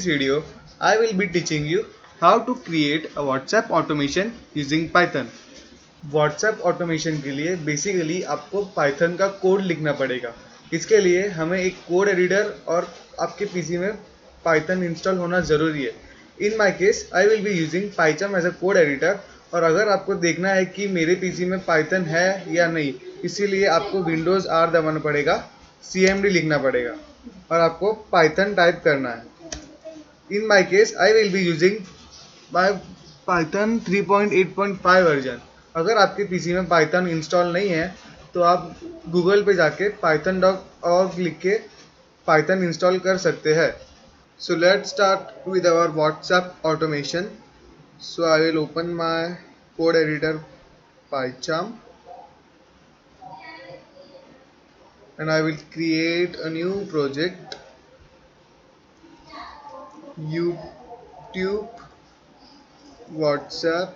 this video, I will be teaching you how to create a WhatsApp automation using Python. WhatsApp automation के लिए basically आपको Python का code लिखना पड़ेगा. इसके लिए हमें एक कोड एडिटर और आपके पीसी में पाइथन इंस्टॉल होना ज़रूरी है. In my case I will be using Python as a code editor. और अगर आपको देखना है कि मेरे पीसी में पाइथन है या नहीं, इसीलिए आपको विंडोज़ आर दबाना पड़ेगा, cmd लिखना पड़ेगा और आपको पाइथन टाइप करना है. In my case I will be using my Python 3.8.5 version. अगर आपके पीसी में पाइथन इंस्टॉल नहीं है तो आप गूगल पे जाके python.org लिख के पाइथन इंस्टॉल कर सकते हैं. So let's start with our WhatsApp automation. So I will open my code editor PyCharm and I will create a new project, YouTube WhatsApp.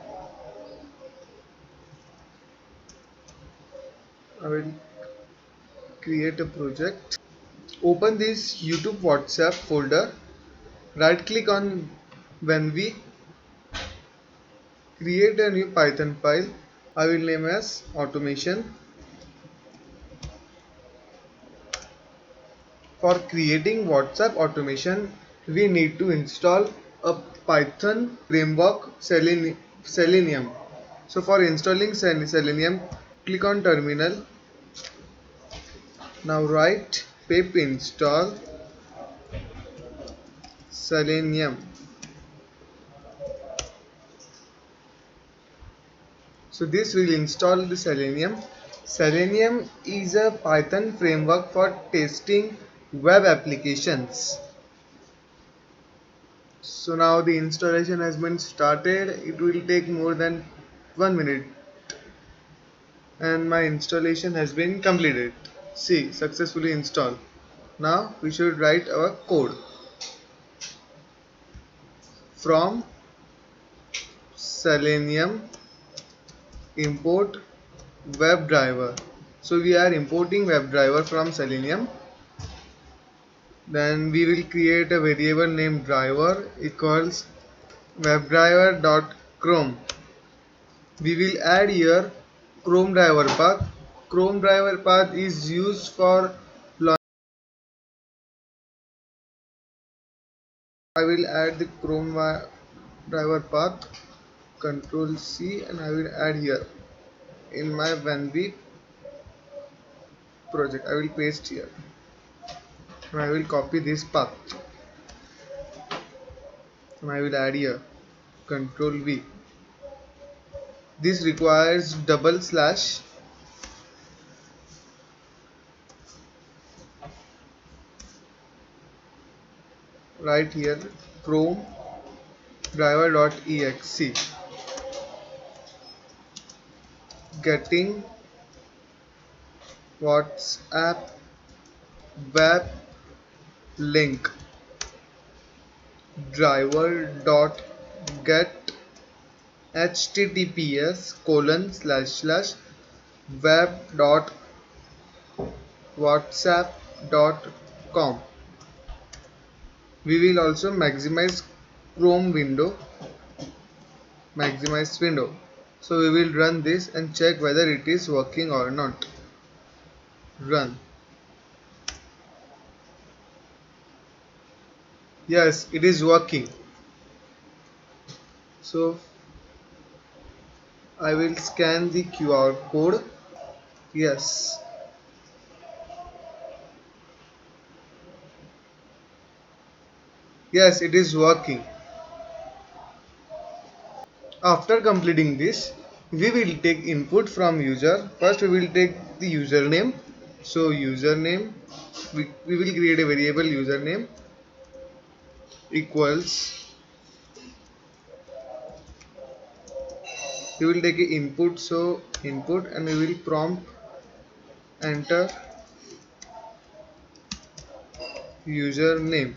I will create a project. Open this YouTube WhatsApp folder. Right click on Venv. Create a new Python file. I will name as automation. For creating WhatsApp automation, we need to install a Python framework, Selenium. So for installing Selenium, click on terminal. Now write pip install Selenium. So this will install the Selenium. Selenium is a Python framework for testing web applications. So now the installation has been started. It will take more than 1 minute and my installation has been completed. See, successfully installed. Now we should write our code. From Selenium import WebDriver. So we are importing WebDriver from Selenium. Then we will create a variable named driver equals WebDriver.chrome. We will add here Chrome driver path. Chrome driver path is used for I will add the Chrome driver path. Control C and I will add here in my Venv project. I will paste here and I will copy this path and I will add here. Control V. This requires double slash. Right here Chrome driver.exe. Getting WhatsApp web link driver.get https://web.whatsapp.com. We will also maximize Chrome window. So we will run this and check whether it is working or not. Run. Yes, it is working. So I will scan the QR code. Yes. Yes, it is working. After completing this, we will take input from user. First we will take the username. So username, we will create a variable username equals, we will take a input, so input, and we will prompt enter username.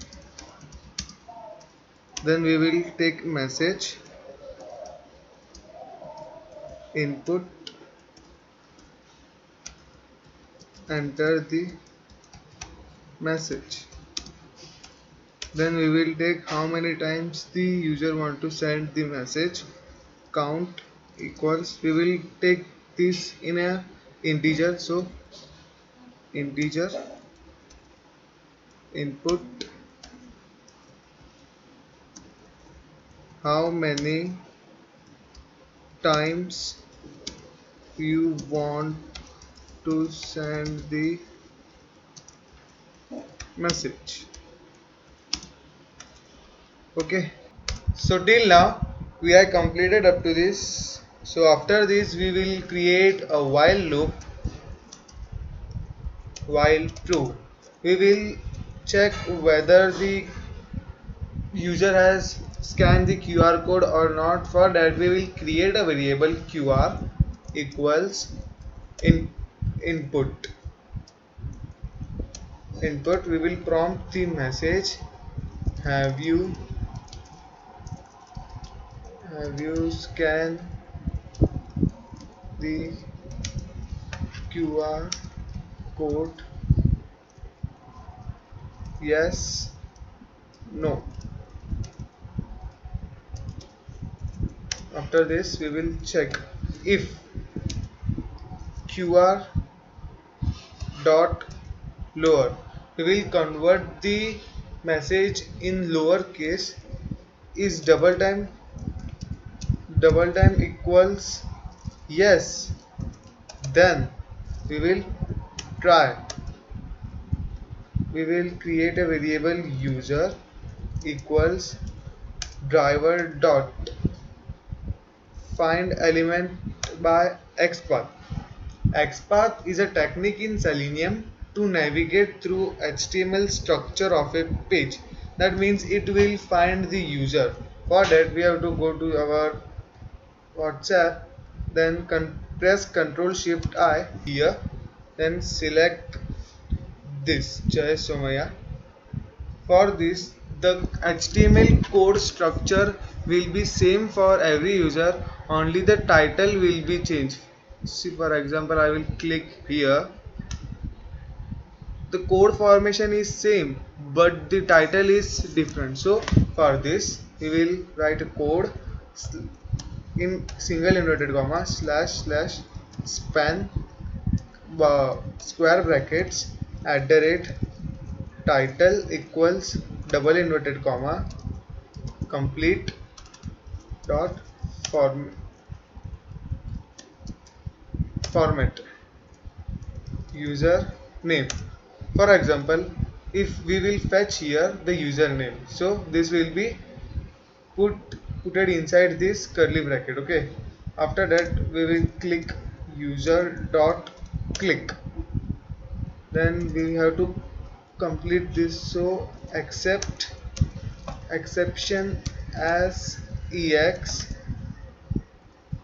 Then we will take message input, enter the message. Then we will take how many times the user want to send the message. Count equals, we will take this in a integer, so integer input how many times you want to send the message. Okay, so till now we are completed up to this. So after this we will create a while loop. While true, we will check whether the user has scanned the QR code or not. For that we will create a variable QR equals in input. We will prompt the message, have you scanned the QR code? Yes, no. After this we will check if QR dot lower, we will convert the message in lower case. Is double time equals yes, then we will try. We will create a variable user equals driver dot find element by xpath. XPath is a technique in Selenium to navigate through HTML structure of a page. That means it will find the user. For that we have to go to our WhatsApp, then press Ctrl Shift I here, then select this Jay Somaya. For this, the HTML code structure will be same for every user, only the title will be changed. See, for example, I will click here. The code formation is same, but the title is different. So for this, we will write a code in single inverted comma slash slash span square brackets at the rate title equals double inverted comma complete dot format user name. For example, if we will fetch here the username, so this will be put it inside this curly bracket. Okay, after that we will click user dot click, then we have to complete this. So accept exception as ex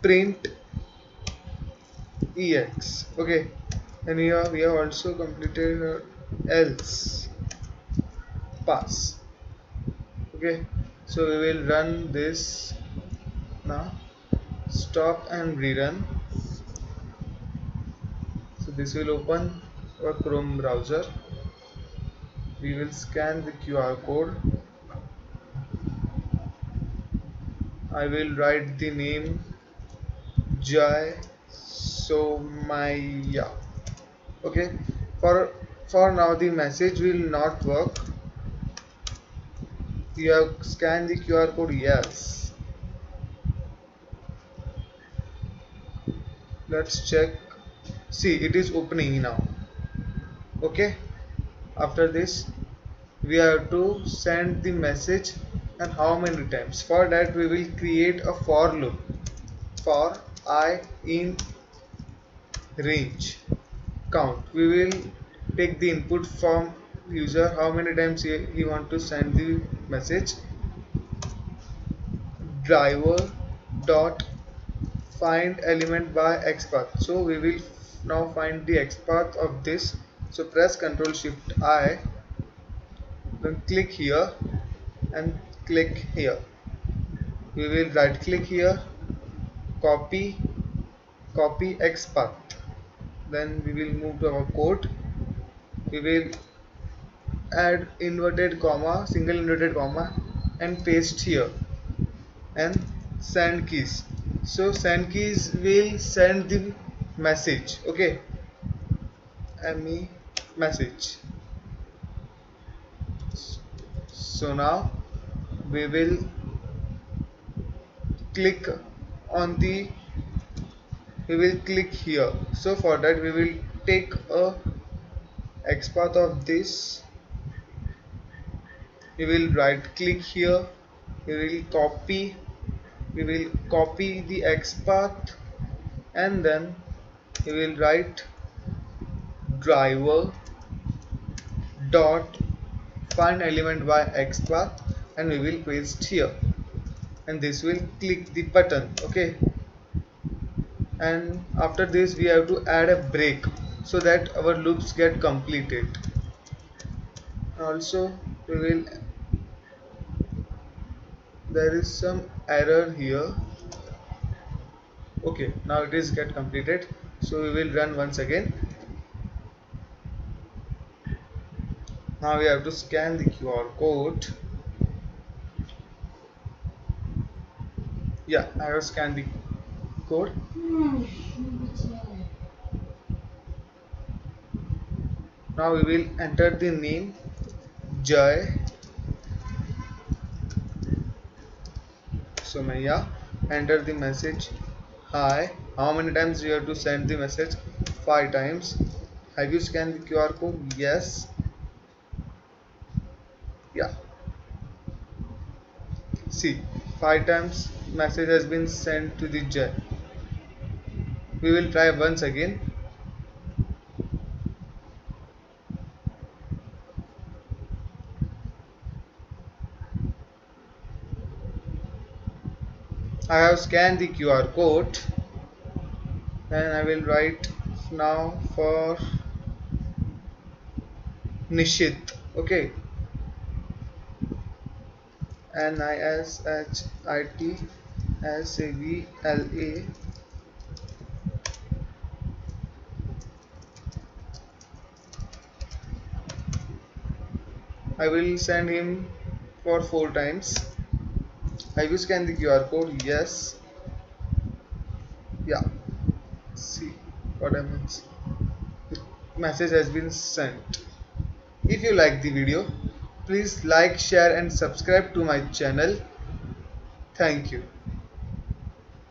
print ex. Okay, and here we have also completed else pass. Okay, so we will run this now. Stop and rerun. So this will open our Chrome browser. We will scan the QR code. I will write the name Jai Somaya. Okay, for now the message will not work. You have scanned the QR code, yes. Let's check. See, it is opening now. Okay, after this we have to send the message, and how many times. For that we will create a for loop. For I in range count, we will take the input from user how many times he want to send the message. Driver dot find element by xpath, so we will now find the xpath of this. So press Ctrl Shift I, then click here and click here. We will right click here, copy xpath, then we will move to our code. We will add inverted comma, single inverted comma, and paste here, and send keys. So send keys will send the message. Okay, me message. So now we will click on the we will click here. So for that we will take a XPath of this. We will right click here. We will copy the XPath, and then we will write driver dot find element by XPath, and we will paste here, and this will click the button. Okay, and after this we have to add a break so that our loops get completed. Also we will there is some error here. Okay, now it is get completed, so we will run once again. Now we have to scan the QR code. Yeah, I have scanned the code. Now we will enter the name Jai Somaya. Enter the message hi. How many times you have to send the message? 5 times. Have you scanned the QR code? Yes. Yeah. See, 5 times message has been sent to the Jai. We will try once again. I have scanned the QR code, and I will write now for Nishit. Okay, NISHITSAVLA. I will send him for 4 times. Have you scanned the QR code? Yes. Yeah. See what happens. The message has been sent. If you like the video, please like, share and subscribe to my channel. Thank you.